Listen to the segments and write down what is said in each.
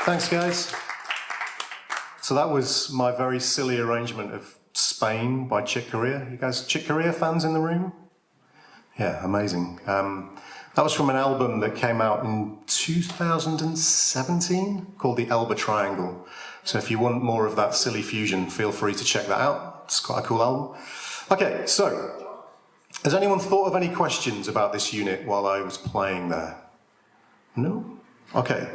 Thanks, guys. So that was my very silly arrangement of Spain by Chick Corea. You guys Chick Corea fans in the room? Yeah, amazing. That was from an album that came out in 2017 called The Elba Triangle. So if you want more of that silly fusion, feel free to check that out. It's quite a cool album. Okay, so has anyone thought of any questions about this unit while I was playing there? No? Okay.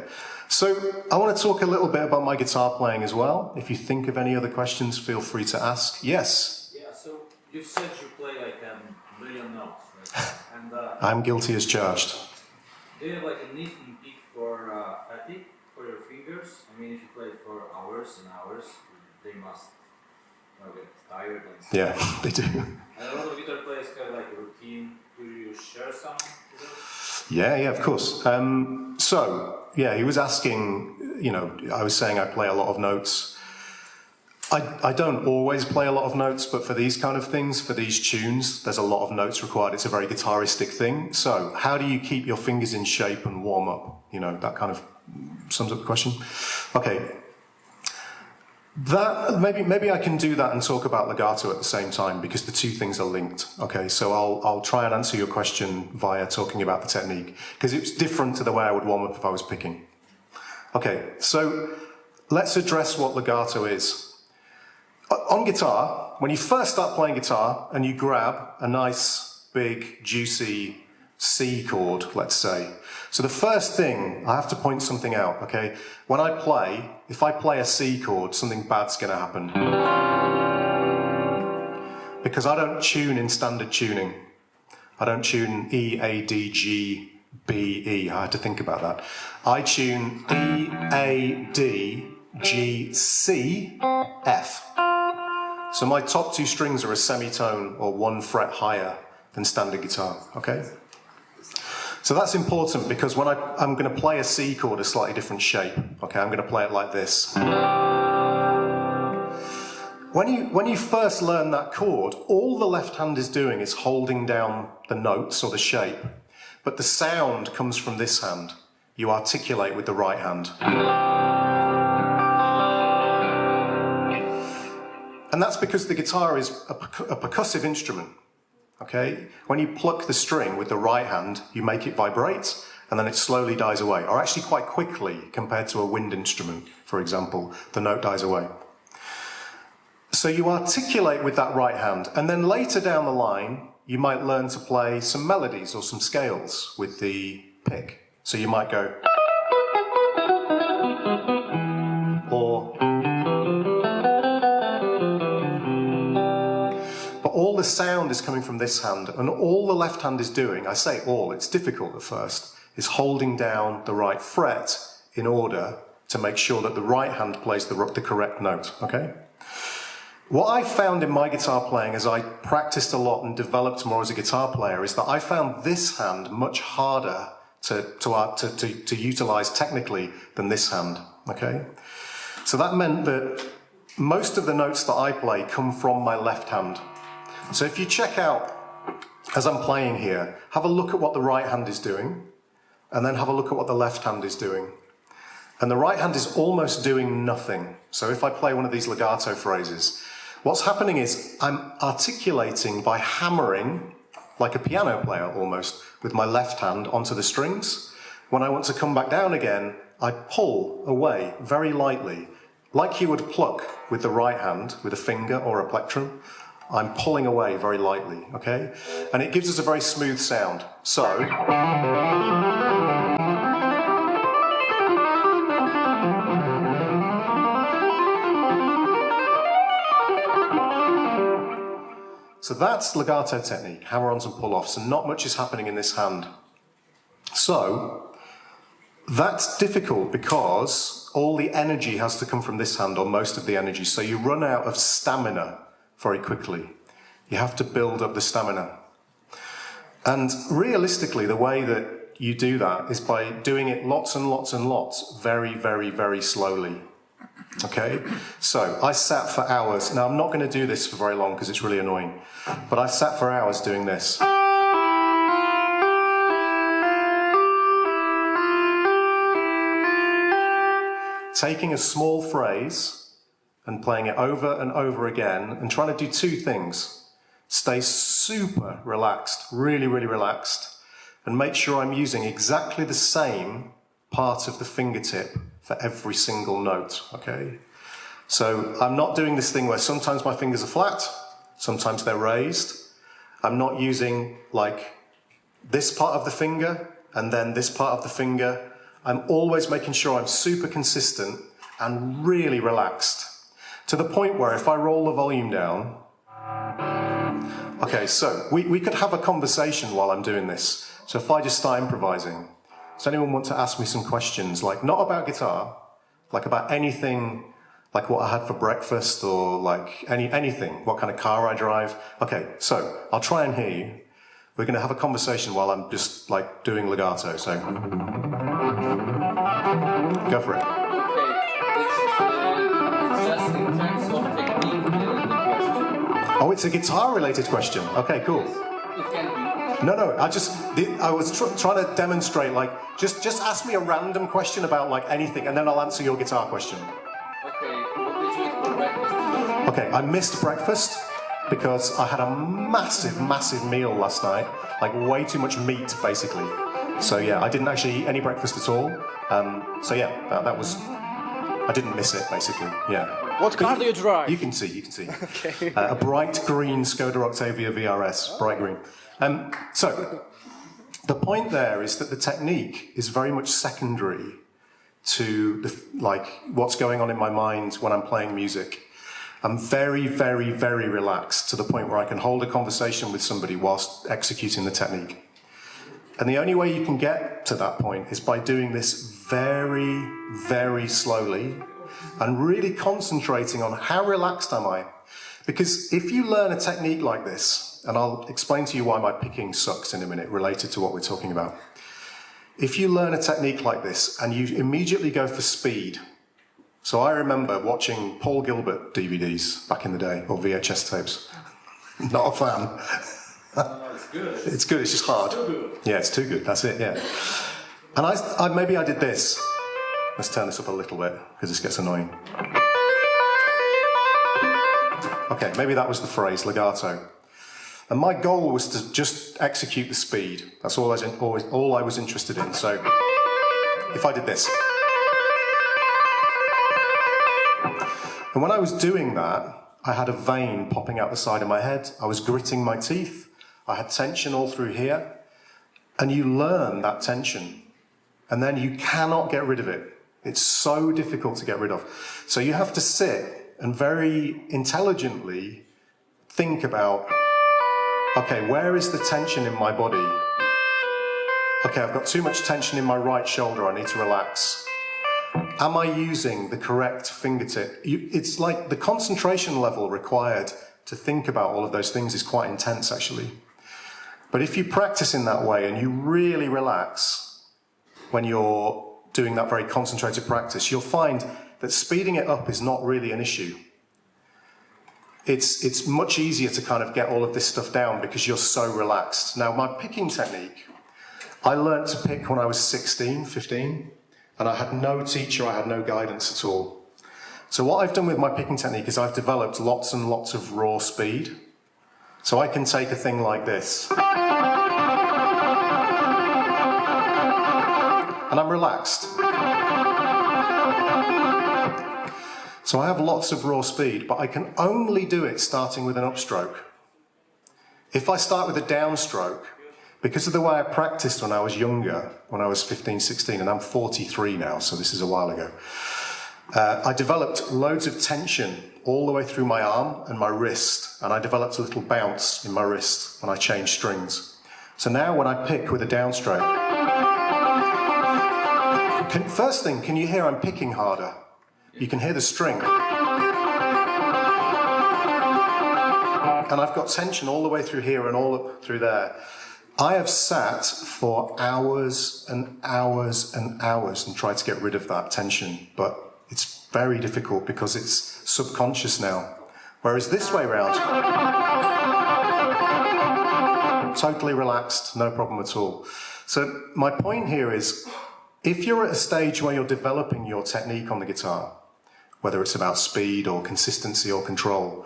So I want to talk a little bit about my guitar playing as well. If you think of any other questions, feel free to ask. Yes? Yeah, so you said you play like a million notes, right? And, I'm guilty as charged. do you have like a neat peak for fatigue for your fingers? I mean, if you play for hours and hours, they must get tired and stuff. Yeah, they do. And a lot of guitar players have like a routine. Do you share some? Yeah, of course. Yeah, he was asking, you know, I was saying I play a lot of notes. I don't always play a lot of notes, but for these kind of things, for these tunes, there's a lot of notes required. It's a very guitaristic thing. So how do you keep your fingers in shape and warm up? You know, that kind of sums up the question. Okay. That maybe I can do that and talk about legato at the same time because the two things are linked. Okay, so I'll try and answer your question via talking about the technique because it's different to the way I would warm up if I was picking. Okay, so let's address what legato is. On guitar, when you first start playing guitar and you grab a nice, big, juicy C chord, let's say. So the first thing, I have to point something out, okay? When I play, if I play a C chord, something bad's gonna happen. Because I don't tune in standard tuning. I don't tune E, A, D, G, B, E. I had to think about that. I tune E, A, D, G, C, F. So my top two strings are a semitone or 1 fret higher than standard guitar, okay? So that's important because when I'm going to play a C chord a slightly different shape, okay, I'm going to play it like this. When you first learn that chord, all the left hand is doing is holding down the notes or the shape, but the sound comes from this hand. You articulate with the right hand. And that's because the guitar is a percussive instrument. Okay? When you pluck the string with the right hand, you make it vibrate, and then it slowly dies away, or actually quite quickly compared to a wind instrument, for example, the note dies away. So you articulate with that right hand, and then later down the line, you might learn to play some melodies or some scales with the pick. So you might go, or all the sound is coming from this hand, and all the left hand is doing, I say all, it's difficult at first, is holding down the right fret in order to make sure that the right hand plays the correct note, okay? What I found in my guitar playing as I practiced a lot and developed more as a guitar player is that I found this hand much harder to utilize technically than this hand, okay? So that meant that most of the notes that I play come from my left hand. So if you check out, as I'm playing here, have a look at what the right hand is doing, and then have a look at what the left hand is doing. And the right hand is almost doing nothing. So if I play one of these legato phrases, what's happening is I'm articulating by hammering, like a piano player almost, with my left hand onto the strings. When I want to come back down again, I pull away very lightly, like you would pluck with the right hand, with a finger or a plectrum. I'm pulling away very lightly, okay? And it gives us a very smooth sound. So, that's legato technique, hammer-ons and pull-offs, and not much is happening in this hand. So, that's difficult because all the energy has to come from this hand, or most of the energy, so you run out of stamina very quickly. You have to build up the stamina. And realistically, the way that you do that is by doing it lots and lots and lots, very, very, very slowly. Okay? So, I sat for hours. Now, I'm not going to do this for very long because it's really annoying. But I sat for hours doing this. taking a small phrase and playing it over and over again and trying to do two things. Stay super relaxed, really, really relaxed, and make sure I'm using exactly the same part of the fingertip for every single note, okay? So I'm not doing this thing where sometimes my fingers are flat, sometimes they're raised. I'm not using like this part of the finger and then this part of the finger. I'm always making sure I'm super consistent and really relaxed, to the point where if I roll the volume down, okay, so we could have a conversation while I'm doing this. So if I just start improvising, does anyone want to ask me some questions, like not about guitar, like about anything, like what I had for breakfast or like anything, what kind of car I drive? Okay, so I'll try and hear you. We're going to have a conversation while I'm just like doing legato, so go for it. Okay, it's just in terms of technique, the question. Oh, it's a guitar-related question. Okay, cool. It can be. No, I was trying to demonstrate, like, just ask me a random question about like anything, and then I'll answer your guitar question. Okay, what did you eat for breakfast? Okay, I missed breakfast because I had a massive, massive meal last night, like way too much meat, basically. So yeah, I didn't actually eat any breakfast at all. So yeah, that was, I didn't miss it, basically, yeah. What car do you drive? You can see. Okay. A bright green Skoda Octavia VRS, bright green. So, the point there is that the technique is very much secondary to what's going on in my mind when I'm playing music. I'm very, very, very relaxed to the point where I can hold a conversation with somebody whilst executing the technique. And the only way you can get to that point is by doing this very, very slowly and really concentrating on how relaxed am I. Because if you learn a technique like this, and I'll explain to you why my picking sucks in a minute related to what we're talking about. If you learn a technique like this and you immediately go for speed, so I remember watching Paul Gilbert DVDs back in the day, or VHS tapes. Not a fan. It's good. It's good, it's just hard. Too good. Yeah, it's too good, that's it, yeah. And maybe I did this. Let's turn this up a little bit, because this gets annoying. Okay, maybe that was the phrase, legato. And my goal was to just execute the speed. That's all I was interested in. So if I did this. And when I was doing that, I had a vein popping out the side of my head. I was gritting my teeth. I had tension all through here. And you learn that tension. And then you cannot get rid of it. It's so difficult to get rid of. So you have to sit and very intelligently think about, okay, where is the tension in my body? Okay, I've got too much tension in my right shoulder, I need to relax. Am I using the correct fingertip? It's like the concentration level required to think about all of those things is quite intense, actually. But if you practice in that way and you really relax when you're doing that very concentrated practice, you'll find that speeding it up is not really an issue. It's much easier to kind of get all of this stuff down because you're so relaxed. Now, my picking technique, I learned to pick when I was 16, 15, and I had no teacher, I had no guidance at all. So what I've done with my picking technique is I've developed lots and lots of raw speed. So I can take a thing like this. And I'm relaxed. So I have lots of raw speed, but I can only do it starting with an upstroke. If I start with a downstroke, because of the way I practiced when I was younger, when I was 15, 16, and I'm 43 now, so this is a while ago, I developed loads of tension all the way through my arm and my wrist, and I developed a little bounce in my wrist when I changed strings. So now when I pick with a downstroke, first thing, can you hear I'm picking harder? You can hear the string. And I've got tension all the way through here and all through there. I have sat for hours and hours and hours and tried to get rid of that tension, but it's very difficult because it's subconscious now. Whereas this way round, totally relaxed, no problem at all. So my point here is, if you're at a stage where you're developing your technique on the guitar, whether it's about speed or consistency or control,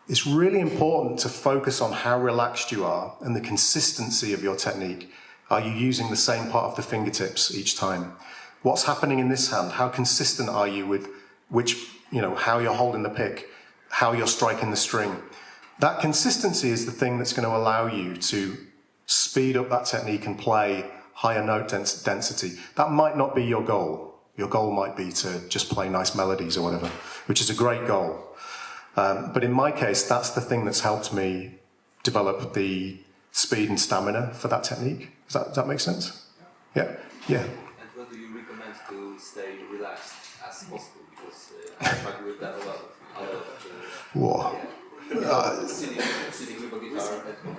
it's really important to focus on how relaxed you are and the consistency of your technique. Are you using the same part of the fingertips each time? What's happening in this hand? How consistent are you with which, how you're holding the pick, how you're striking the string? That consistency is the thing that's going to allow you to speed up that technique and play higher note density. That might not be your goal. Your goal might be to just play nice melodies or whatever, which is a great goal. But in my case, that's the thing that's helped me develop the speed and stamina for that technique. Does that make sense? Yeah. Yeah. And what do you recommend to stay relaxed as possible? Because I struggle with that a lot. Whoa. Yeah. Sitting with a guitar and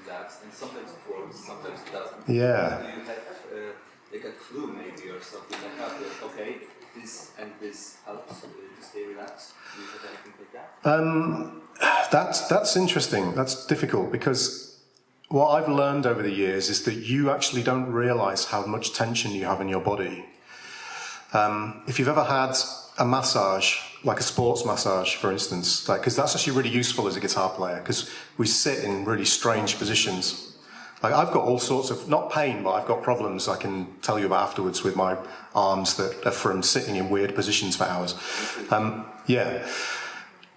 relaxed, and sometimes it works, sometimes it doesn't. Yeah. Do you have like a clue maybe or something like that? Okay, this and this helps to stay relaxed. Do you have anything like that? That's interesting. That's difficult because what I've learned over the years is that you actually don't realize how much tension you have in your body. If you've ever had a massage, like a sports massage, for instance, because that's actually really useful as a guitar player, because we sit in really strange positions. Like I've got all sorts of, not pain, but I've got problems I can tell you about afterwards with my arms that are from sitting in weird positions for hours. Yeah.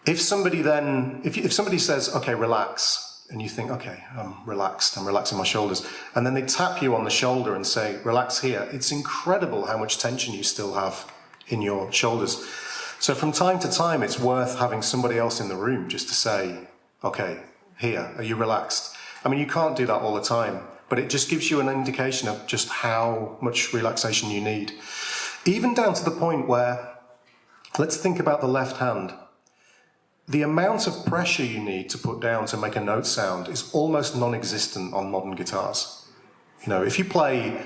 If somebody if somebody says, okay, relax, and you think, okay, I'm relaxing my shoulders, and then they tap you on the shoulder and say, relax here, it's incredible how much tension you still have in your shoulders. So from time to time, it's worth having somebody else in the room just to say, okay, here, are you relaxed? I mean, you can't do that all the time, but it just gives you an indication of just how much relaxation you need. Even down to the point where, let's think about the left hand. The amount of pressure you need to put down to make a note sound is almost non-existent on modern guitars. If you play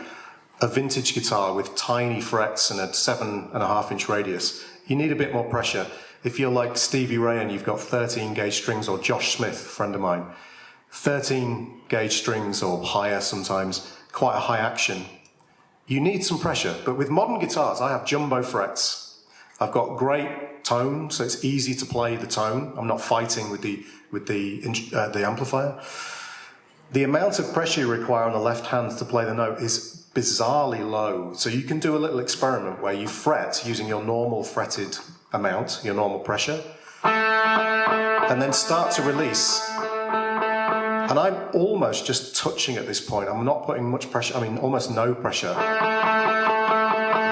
a vintage guitar with tiny frets and a 7.5-inch radius, you need a bit more pressure. If you're like Stevie Ray and you've got 13 gauge strings, or Josh Smith, a friend of mine, 13 gauge strings or higher sometimes, quite a high action, you need some pressure. But with modern guitars, I have jumbo frets. I've got great tone, so it's easy to play the tone. I'm not fighting with the amplifier. The amount of pressure you require on the left hand to play the note is bizarrely low. So you can do a little experiment where you fret using your normal fretted amount, your normal pressure, and then start to release. And I'm almost just touching at this point. I'm not putting much pressure, almost no pressure.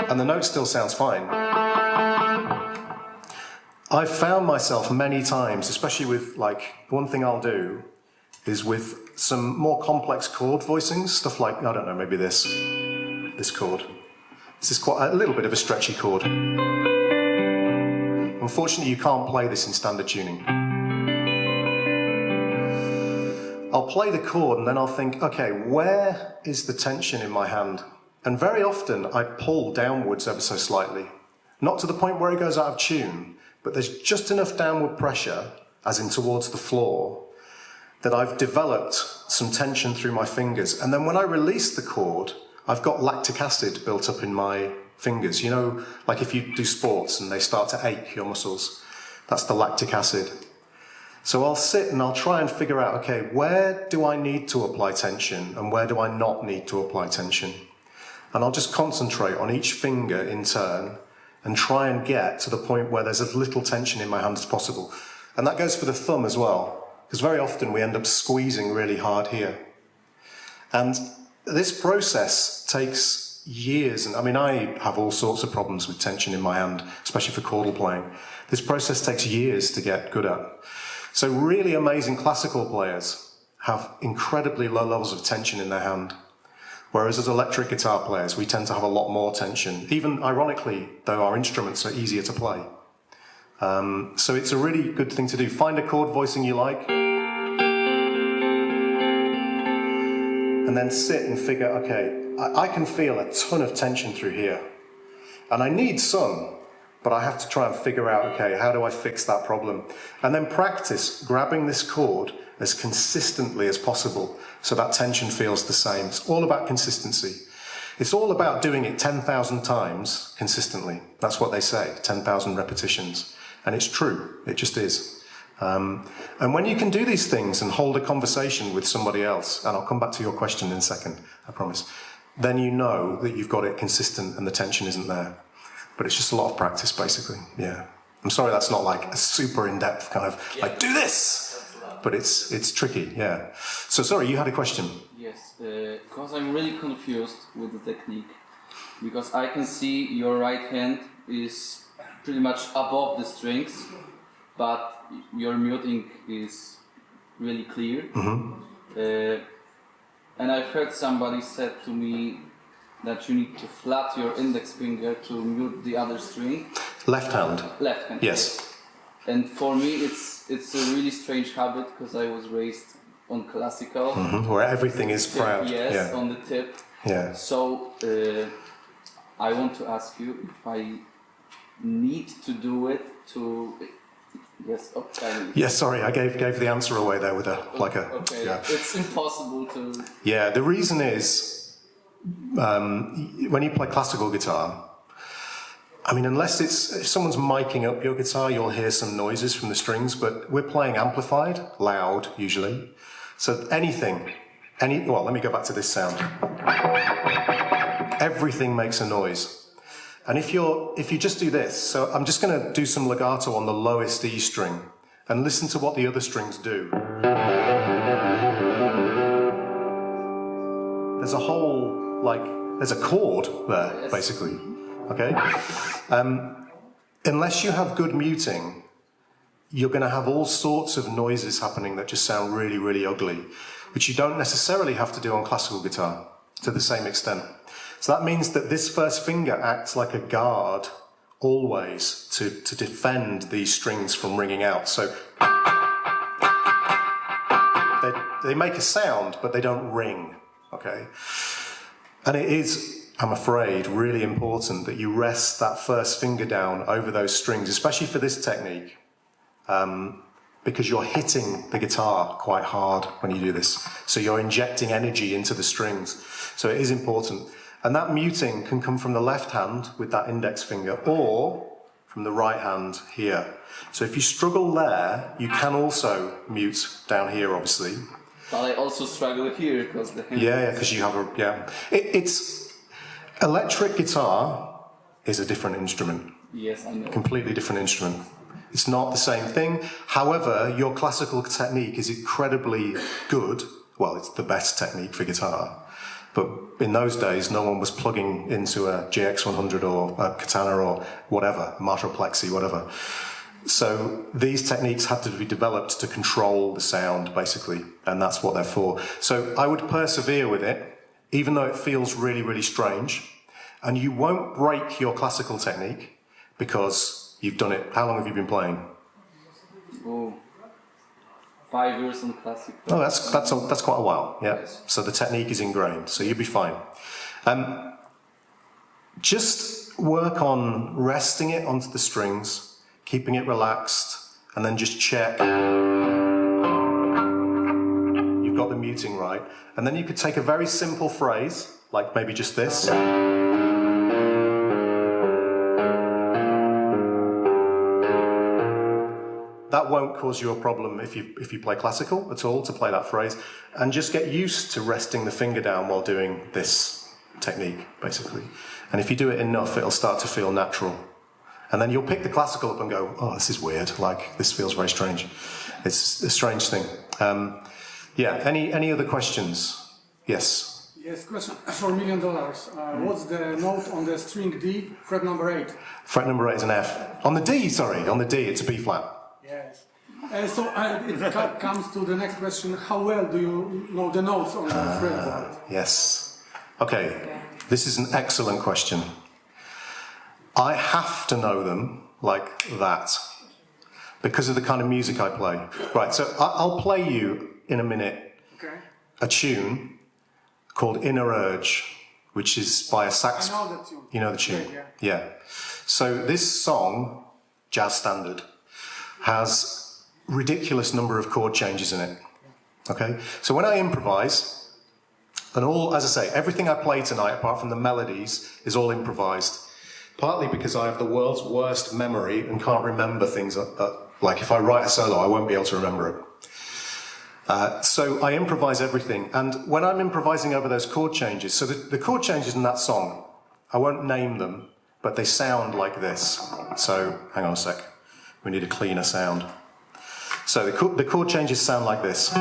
And the note still sounds fine. I've found myself many times, especially with, one thing I'll do is with some more complex chord voicings, stuff like, I don't know, maybe this chord. This is quite a little bit of a stretchy chord. Unfortunately, you can't play this in standard tuning. I'll play the chord and then I'll think, okay, where is the tension in my hand? And very often I pull downwards ever so slightly. Not to the point where it goes out of tune, but there's just enough downward pressure, as in towards the floor, that I've developed some tension through my fingers. And then when I release the chord, I've got lactic acid built up in my fingers. Like if you do sports and they start to ache, your muscles, that's the lactic acid. So I'll sit and I'll try and figure out, okay, where do I need to apply tension and where do I not need to apply tension? And I'll just concentrate on each finger in turn and try and get to the point where there's as little tension in my hand as possible. And that goes for the thumb as well, because very often we end up squeezing really hard here. And this process takes years, and I have all sorts of problems with tension in my hand, especially for chordal playing. This process takes years to get good at. So really amazing classical players have incredibly low levels of tension in their hand. Whereas as electric guitar players, we tend to have a lot more tension. Even ironically, though, our instruments are easier to play. So it's a really good thing to do. Find a chord voicing you like. And then sit and figure, okay, I can feel a ton of tension through here. And I need some, but I have to try and figure out, okay, how do I fix that problem? And then practice grabbing this chord as consistently as possible so that tension feels the same. It's all about consistency. It's all about doing it 10,000 times consistently. That's what they say, 10,000 repetitions. And it's true, it just is. And when you can do these things and hold a conversation with somebody else, and I'll come back to your question in a second, I promise, then you know that you've got it consistent and the tension isn't there. But it's just a lot of practice, basically, yeah. I'm sorry that's not like a super in-depth kind of, like, do this! But it's tricky, yeah. So, sorry, you had a question? Yes, because I'm really confused with the technique. Because I can see your right hand is pretty much above the strings, but your muting is really clear. Mm-hmm. And I've heard somebody said to me that you need to flat your index finger to mute the other string. Left hand. Left hand. Yes. And for me, it's a really strange habit because I was raised on classical, where everything is proud. Yes, yeah. on the tip. Yeah. So I want to ask you if I need to do it to. Yes. Okay. Yes. Sorry, I gave the answer away there with a like a. Okay. Yeah. It's impossible to. Yeah. The reason is when you play classical guitar. I mean, if someone's miking up your guitar, you'll hear some noises from the strings, but we're playing amplified, loud, usually. So well, let me go back to this sound. Everything makes a noise. And if you just do this, so I'm just going to do some legato on the lowest E string, and listen to what the other strings do. There's a whole, there's a chord there, basically. Okay? Unless you have good muting, you're going to have all sorts of noises happening that just sound really, really ugly, which you don't necessarily have to do on classical guitar to the same extent. So that means that this first finger acts like a guard always to defend these strings from ringing out. So they make a sound, but they don't ring. Okay? And it is, I'm afraid, really important that you rest that first finger down over those strings, especially for this technique, because you're hitting the guitar quite hard when you do this. So you're injecting energy into the strings. So it is important. And that muting can come from the left hand with that index finger or from the right hand here. So if you struggle there, you can also mute down here, obviously. But I also struggle here because the hand... Yeah, because you have a... Yeah. It's... Electric guitar is a different instrument. Yes, I know. Completely different instrument. It's not the same thing. However, your classical technique is incredibly good. Well, it's the best technique for guitar. But in those days, no one was plugging into a GX100 or a Katana or whatever, a Marshall Plexi, whatever. So these techniques had to be developed to control the sound, basically, and that's what they're for. So I would persevere with it, even though it feels really, really strange, and you won't break your classical technique because you've done it. How long have you been playing? Oh, 5 years on classical. Oh, that's quite a while, yeah. Yes. So the technique is ingrained, so you'll be fine. Just work on resting it onto the strings, keeping it relaxed, and then just check you've got the muting right. And then you could take a very simple phrase, like maybe just this. That won't cause you a problem if you play classical at all, to play that phrase. And just get used to resting the finger down while doing this technique, basically. And if you do it enough, it'll start to feel natural. And then you'll pick the classical up and go, oh, this is weird, like, this feels very strange. It's a strange thing. Yeah, any other questions? Yes? Yes, question for $1 million. What's the note on the string D, fret number 8? Fret number 8 is an F. On the D, it's a B flat. Yes. So it comes to the next question. How well do you know the notes on the fretboard? Yes. Okay, this is an excellent question. I have to know them like that because of the kind of music I play. Right, so I'll play you in a minute a tune called Inner Urge, which is by a sax. I know the tune. You know the tune? Yeah. Yeah. So this song, jazz standard, has ridiculous number of chord changes in it. Okay? So when I improvise, And all, as I say, everything I play tonight, apart from the melodies, is all improvised. Partly because I have the world's worst memory and can't remember things. Like if I write a solo, I won't be able to remember it. So I improvise everything. And when I'm improvising over those chord changes, so the chord changes in that song, I won't name them, but they sound like this. So hang on a sec. We need a cleaner sound. So the chord changes sound like this.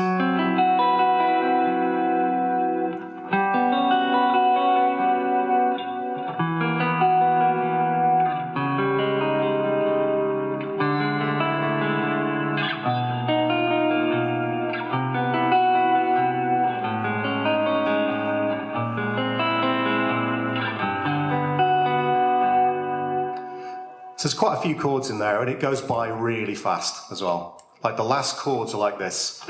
So there's quite a few chords in there, and it goes by really fast as well. Like the last chords are like this.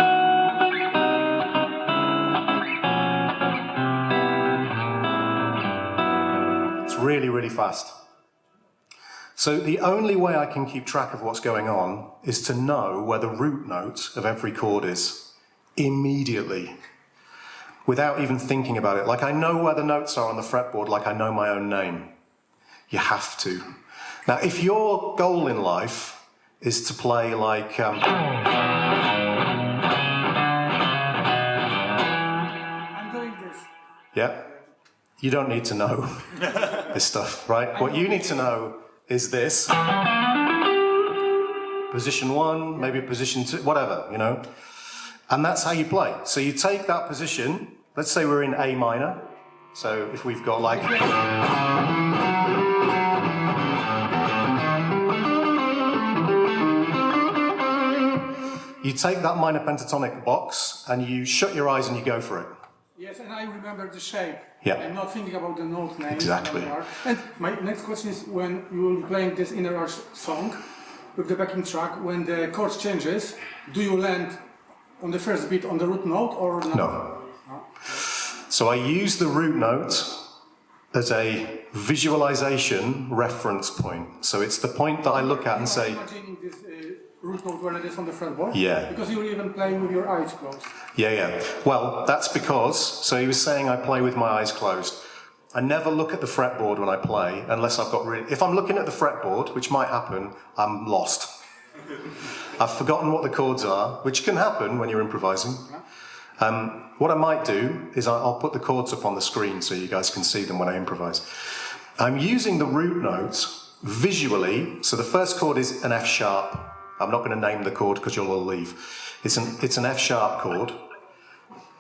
It's really, really fast. So the only way I can keep track of what's going on is to know where the root note of every chord is immediately, without even thinking about it. Like I know where the notes are on the fretboard, like I know my own name. You have to. Now, if your goal in life is to play like... I'm doing this. Yeah? You don't need to know this stuff, right? What you need to know is this. Position 1, maybe position 2, whatever, you know? And that's how you play. So you take that position, let's say we're in A minor. So if we've got like... You take that minor pentatonic box and you shut your eyes and you go for it. Yes, and I remember the shape. Yeah. I'm not thinking about the note names. Exactly. And my next question is, when you will be playing this inner arch song with the backing track, when the chord changes, do you land on the first beat on the root note or not? No. So I use the root note as a visualization reference point. So it's the point that I look at and say... Imagining this root note when it is on the fretboard? Yeah. Because you're even playing with your eyes closed. Yeah. Well, that's because, so he was saying I play with my eyes closed. I never look at the fretboard when I play unless I've got really... If I'm looking at the fretboard, which might happen, I'm lost. I've forgotten what the chords are, which can happen when you're improvising. What I might do is I'll put the chords up on the screen so you guys can see them when I improvise. I'm using the root notes visually, so the first chord is an F sharp. I'm not going to name the chord because you'll all leave. It's an F sharp chord.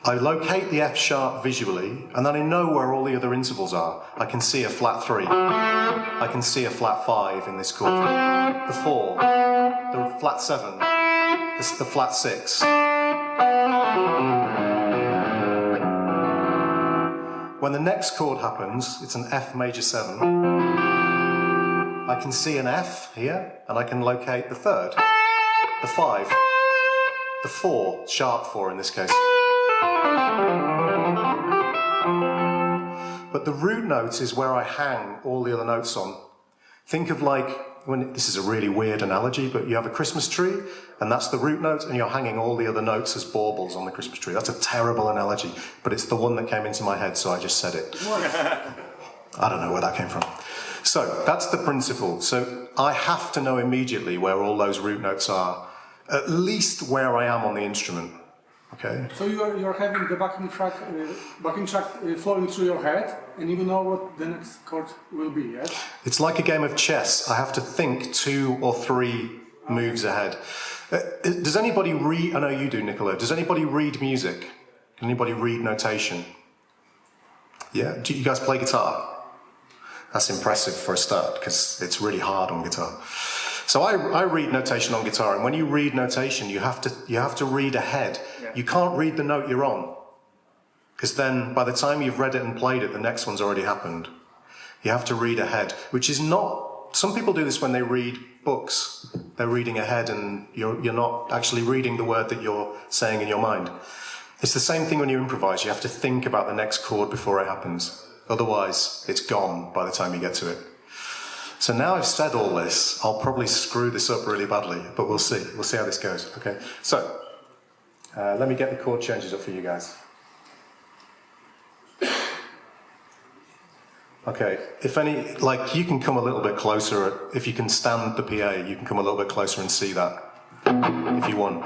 I locate the F sharp visually, and then I know where all the other intervals are. I can see a flat 3. I can see a flat 5 in this chord. The 4, the flat 7, the flat 6. When the next chord happens, it's an F major 7. I can see an F here, and I can locate the 3rd, the 5, the 4, sharp 4 in this case. But the root note is where I hang all the other notes on. Think of like, this is a really weird analogy, but you have a Christmas tree, and that's the root note, and you're hanging all the other notes as baubles on the Christmas tree. That's a terrible analogy, but it's the one that came into my head, so I just said it. I don't know where that came from. So, that's the principle. So, I have to know immediately where all those root notes are, at least where I am on the instrument. Okay. So you're having the backing track flowing through your head, and you know what the next chord will be, yes? It's like a game of chess. I have to think 2 or 3 moves ahead. Does anybody read? I know you do, Nicola. Does anybody read music? Can anybody read notation? Yeah. Do you guys play guitar? That's impressive for a start, because it's really hard on guitar. So I read notation on guitar, and when you read notation, you have to read ahead. Yeah. You can't read the note you're on, because then by the time you've read it and played it, the next one's already happened. You have to read ahead, which is not... Some people do this when they read books. They're reading ahead, and you're not actually reading the word that you're saying in your mind. It's the same thing when you improvise. You have to think about the next chord before it happens. Otherwise, it's gone by the time you get to it. So now I've said all this, I'll probably screw this up really badly, but we'll see. We'll see how this goes, okay? So, let me get the chord changes up for you guys. Okay, if any, like you can come a little bit closer, if you can stand the PA, you can come a little bit closer and see that, if you want.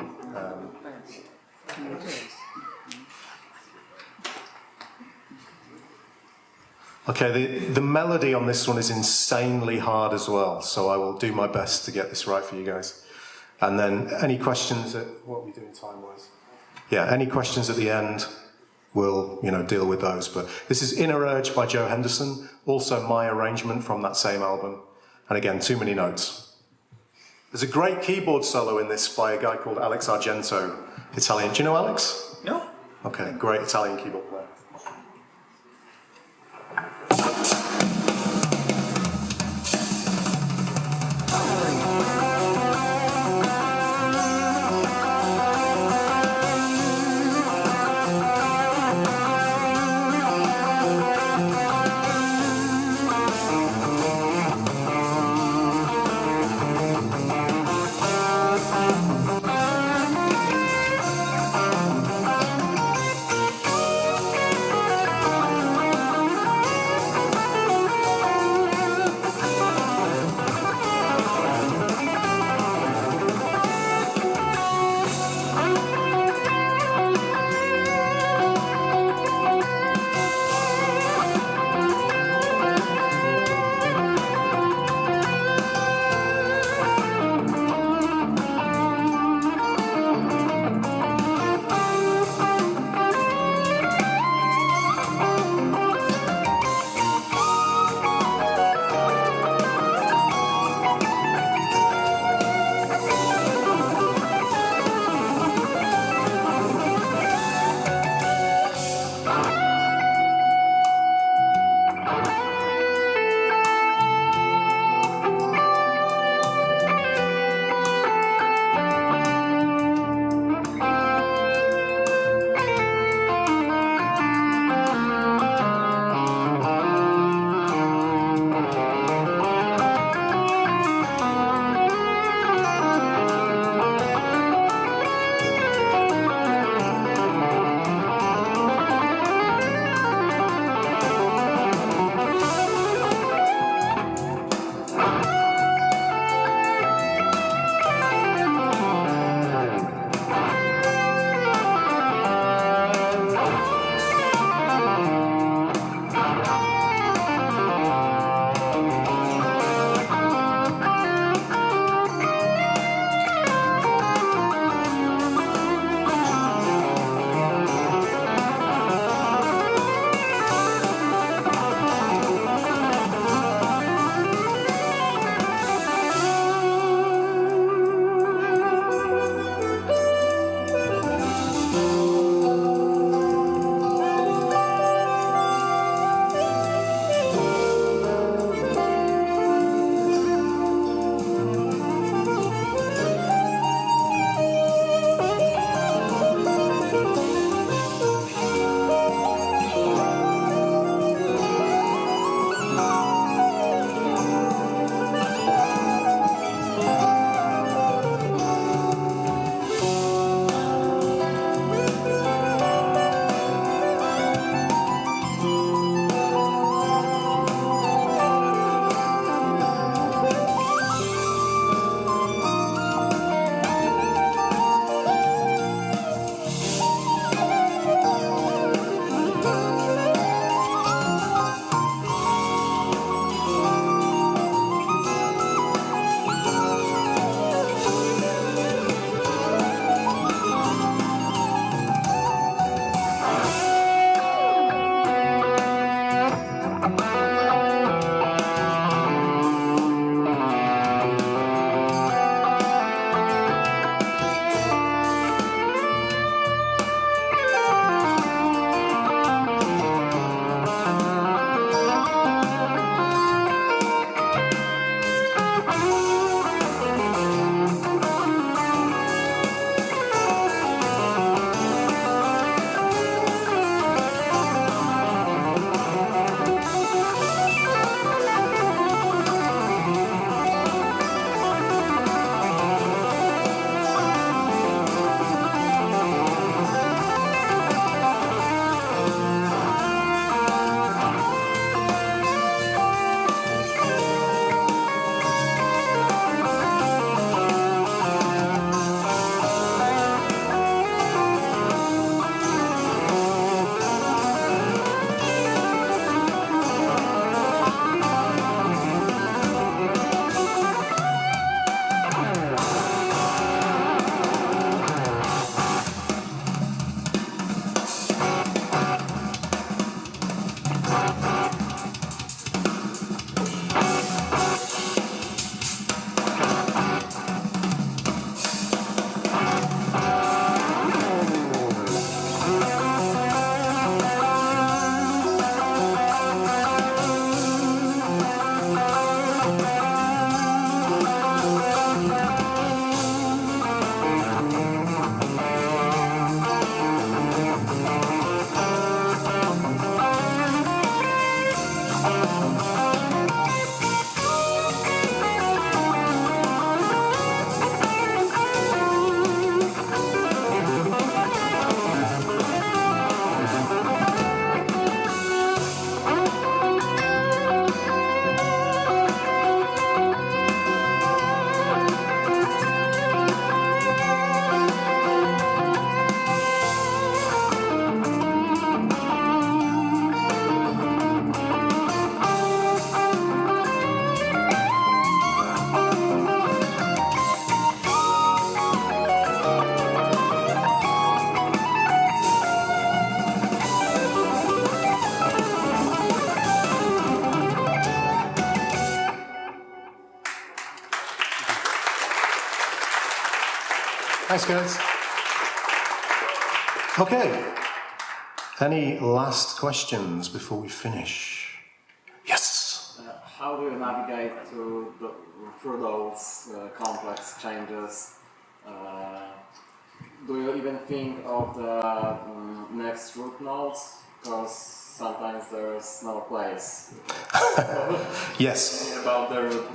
Okay, the melody on this one is insanely hard as well, so I will do my best to get this right for you guys. And then any questions what are we doing time-wise? Yeah, any questions at the end, we'll deal with those. But this is Inner Urge by Joe Henderson, also my arrangement from that same album. And again, too many notes. There's a great keyboard solo in this by a guy called Alex Argento, Italian. Do you know Alex? No. Okay, great Italian keyboard player. Thanks, guys. Okay. Any last questions before we finish? Yes. How do you navigate through those complex changes? Do you even think of the next root notes? Because sometimes there's no place. Yes. About the root,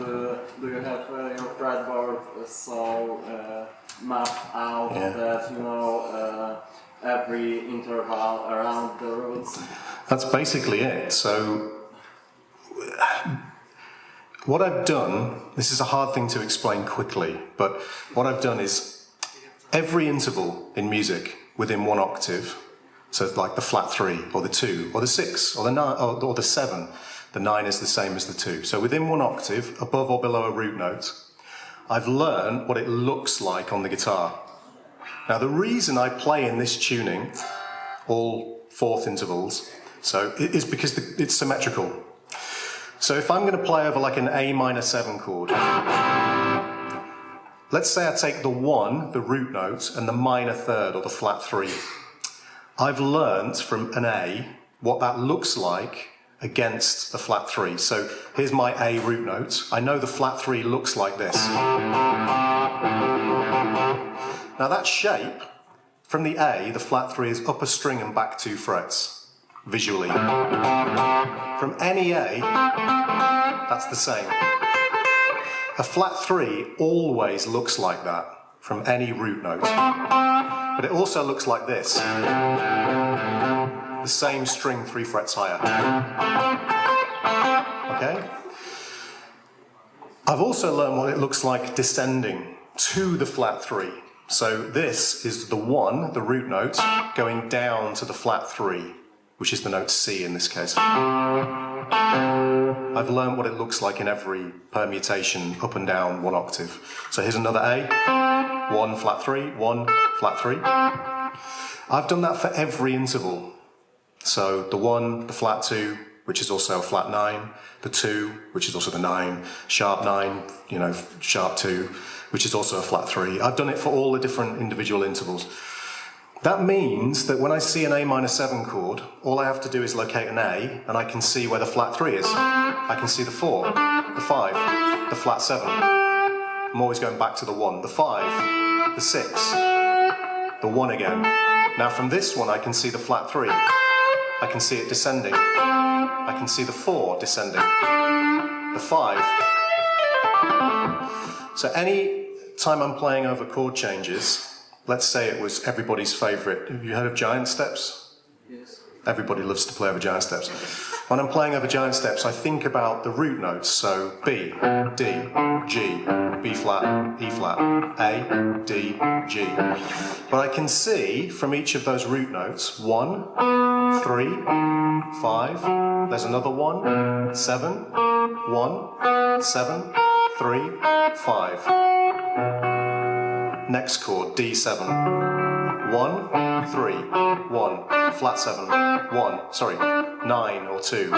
do you have your fretboard so mapped out that you know every interval around the roots? That's basically it. So what I've done, this is a hard thing to explain quickly, but what I've done is every interval in music within one octave, so like the flat 3 or the 2 or the 6 or the 9 or the 7, the 9 is the same as the 2. So within one octave, above or below a root note, I've learned what it looks like on the guitar. Now the reason I play in this tuning, all fourth intervals, so it is because it's symmetrical. So if I'm going to play over like an A minor 7 chord, let's say I take the 1, the root note, and the minor third or the flat 3. I've learnt from an A what that looks like against the flat 3. So here's my A root note. I know the flat 3 looks like this. Now that shape, from the A, the flat 3 is upper string and back 2 frets, visually. From any A, that's the same. A flat 3 always looks like that from any root note. But it also looks like this. The same string 3 frets higher. Okay? I've also learned what it looks like descending to the flat 3. So this is the 1, the root note, going down to the flat 3, which is the note C in this case. I've learned what it looks like in every permutation up and down 1 octave. So here's another A, 1 flat 3, 1 flat 3. I've done that for every interval. So the 1, the flat 2, which is also a flat 9, the 2, which is also the 9, sharp 9, you know, sharp 2, which is also a flat 3. I've done it for all the different individual intervals. That means that when I see an A minor 7 chord, all I have to do is locate an A, and I can see where the flat 3 is. I can see the 4, the 5, the flat 7. I'm always going back to the 1, the 5, the 6, the 1 again. Now from this one I can see the flat 3. I can see it descending. I can see the 4 descending. The 5. So any time I'm playing over chord changes, let's say it was everybody's favourite. Have you heard of giant steps? Yes. Everybody loves to play over giant steps. When I'm playing over giant steps, I think about the root notes. So B, D, G, B flat, E flat, A, D, G. But I can see from each of those root notes, 1, 3, 5, there's another 1, 7, 1, 7, 3, 5. Next chord, D7. 1, 3, 1, flat 7, 1, sorry, 9 or 2,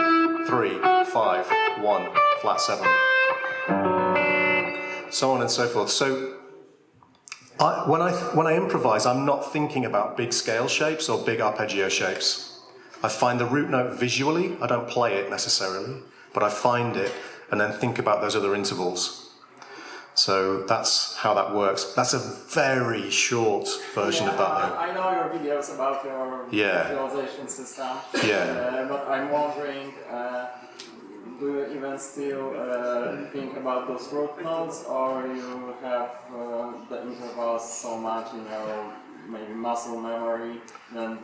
3, 5, 1, flat 7. So on and so forth. So when I improvise, I'm not thinking about big scale shapes or big arpeggio shapes. I find the root note visually, I don't play it necessarily, but I find it and then think about those other intervals. So that's how that works. That's a very short version of that though. I know your videos about your visualization system. Yeah. But I'm wondering, do you even still think about those root notes, or you have the intervals so much in your maybe muscle memory, then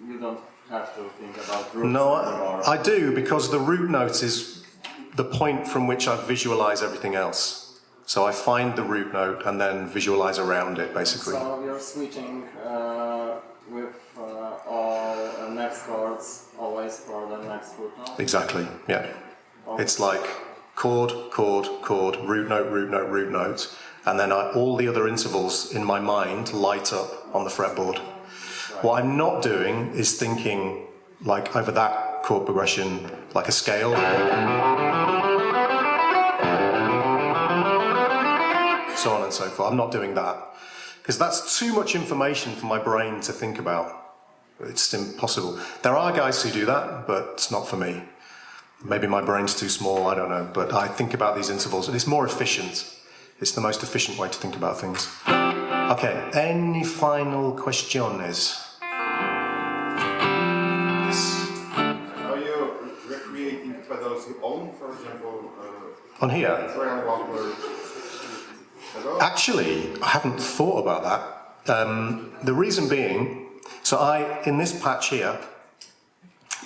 you don't have to think about roots anymore? I do, because the root note is the point from which I visualize everything else. So I find the root note and then visualize around it, basically. So you're switching with all next chords always for the next root note? Exactly, yeah. Okay. It's like chord, chord, chord, root note, root note, root note, and then all the other intervals in my mind light up on the fretboard. Right. What I'm not doing is thinking like over that chord progression like a scale. So on and so forth. I'm not doing that. because that's too much information for my brain to think about. It's impossible. There are guys who do that, but it's not for me. Maybe my brain's too small, I don't know, but I think about these intervals, and it's more efficient. It's the most efficient way to think about things. Okay, any final questions? Yes. Are you recreating pedals you own, for example? On here? Actually, I haven't thought about that. The reason being, so in this patch here,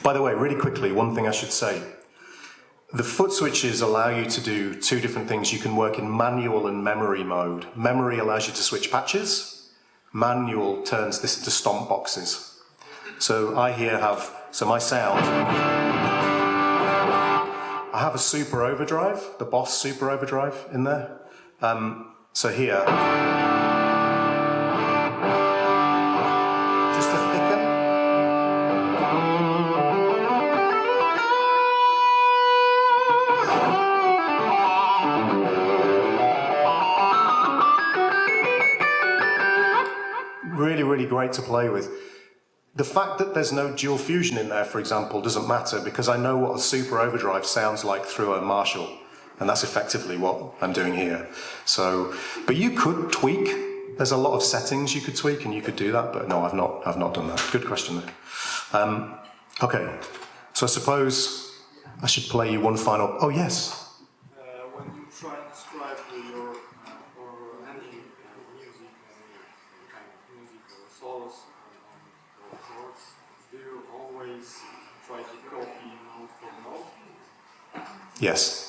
by the way, really quickly, one thing I should say. The foot switches allow you to do two different things. You can work in manual and memory mode. Memory allows you to switch patches. Manual turns this into stomp boxes. So I here have, so my sound, I have a super overdrive, the Boss super overdrive in there. So here, just to thicken. Really, really great to play with. The fact that there's no dual fusion in there, for example, doesn't matter because I know what a super overdrive sounds like through a Marshall, and that's effectively what I'm doing here. So, but you could tweak. There's a lot of settings you could tweak, and you could do that. But no, I've not done that. Good question, though. Okay, so I suppose I should play you one final. Oh yes. When you transcribe your or any music, kind of music or solos or chords, do you always try to copy note for note? Yes.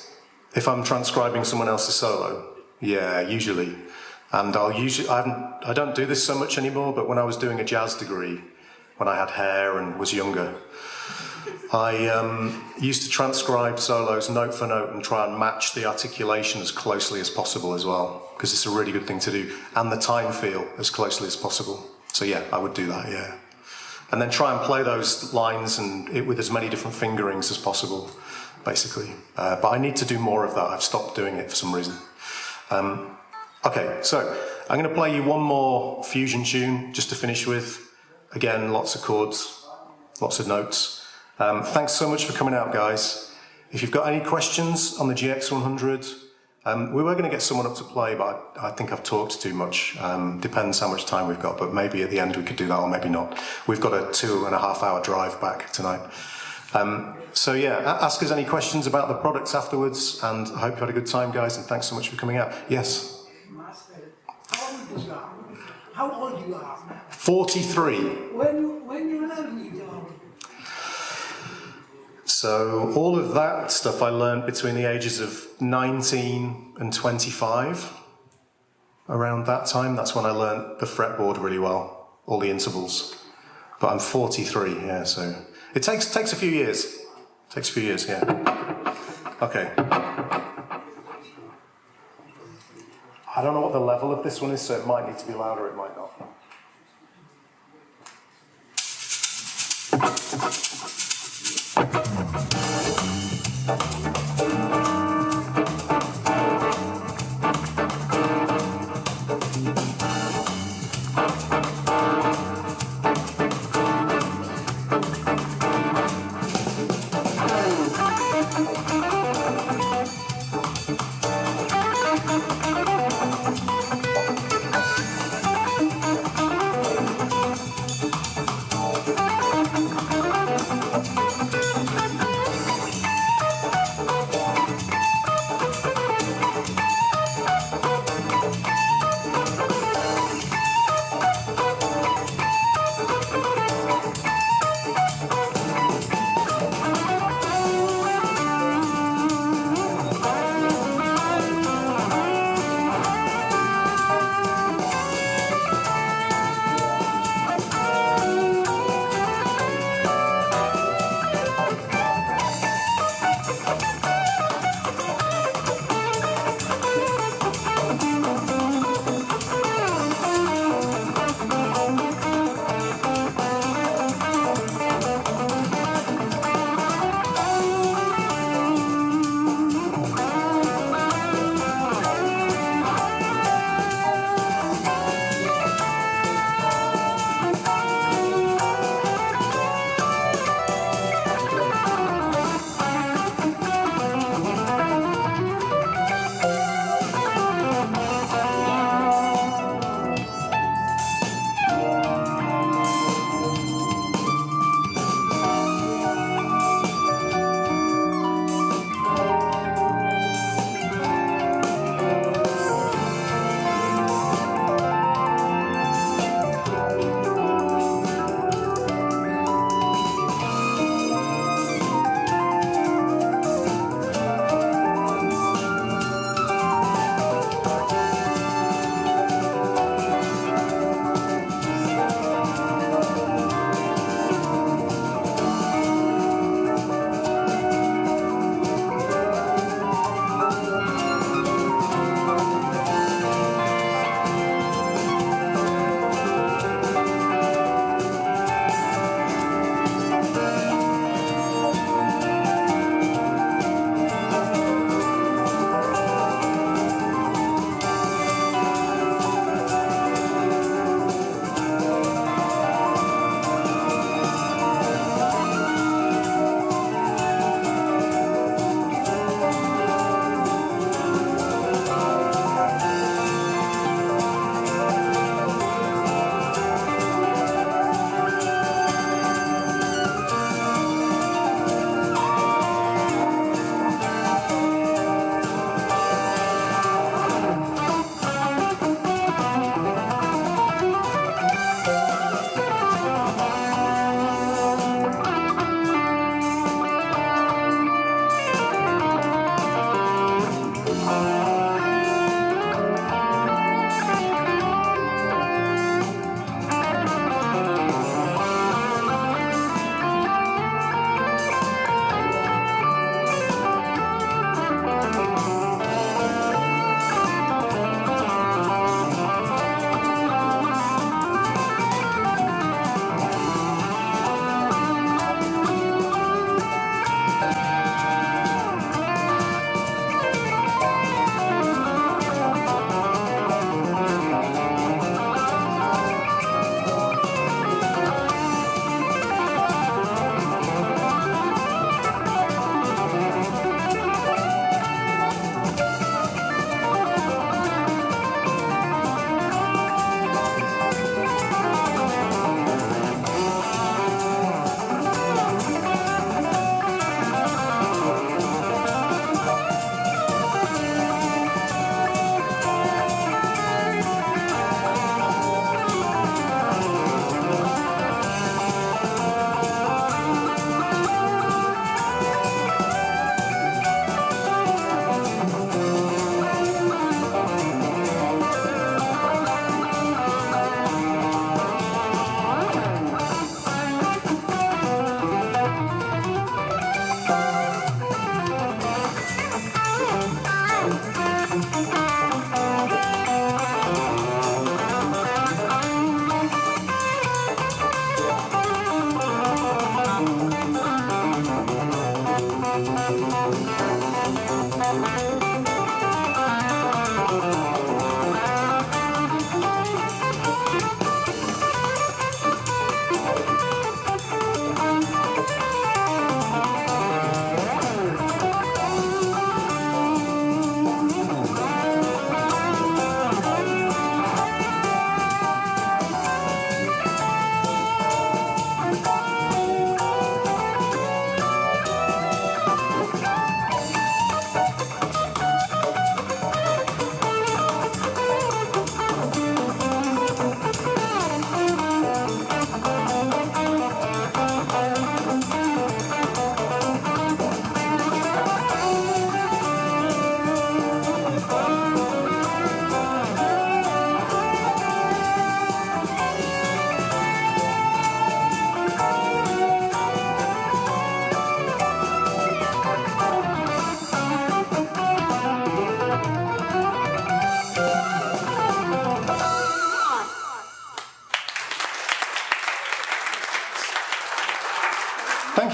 If I'm transcribing someone else's solo, yeah, usually. And I don't do this so much anymore, but when I was doing a jazz degree, when I had hair and was younger, I used to transcribe solos note for note and try and match the articulation as closely as possible as well, because it's a really good thing to do, and the time feel as closely as possible. So yeah, I would do that, yeah. And then try and play those lines and with as many different fingerings as possible, basically. But I need to do more of that. I've stopped doing it for some reason. Okay, so I'm going to play you one more fusion tune just to finish with. Again, lots of chords, lots of notes. Thanks so much for coming out, guys. If you've got any questions on the GX100, we were going to get someone up to play, but I think I've talked too much. Depends how much time we've got, but maybe at the end we could do that, or maybe not. We've got a 2.5 hour drive back tonight. So yeah, ask us any questions about the products afterwards, and I hope you had a good time, guys, and thanks so much for coming out. Yes? Master, how old you are? 43. When you learn guitar? So all of that stuff I learned between the ages of 19 and 25. Around that time, that's when I learned the fretboard really well, all the intervals. But I'm 43, yeah, so it takes a few years. Takes a few years, yeah. Okay. I don't know what the level of this one is, so it might need to be louder, it might not.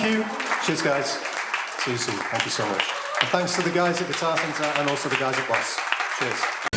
you. Cheers, guys. See you soon. Thank you so much. And thanks to the guys at Guitar Centre and also the guys at Boss. Cheers.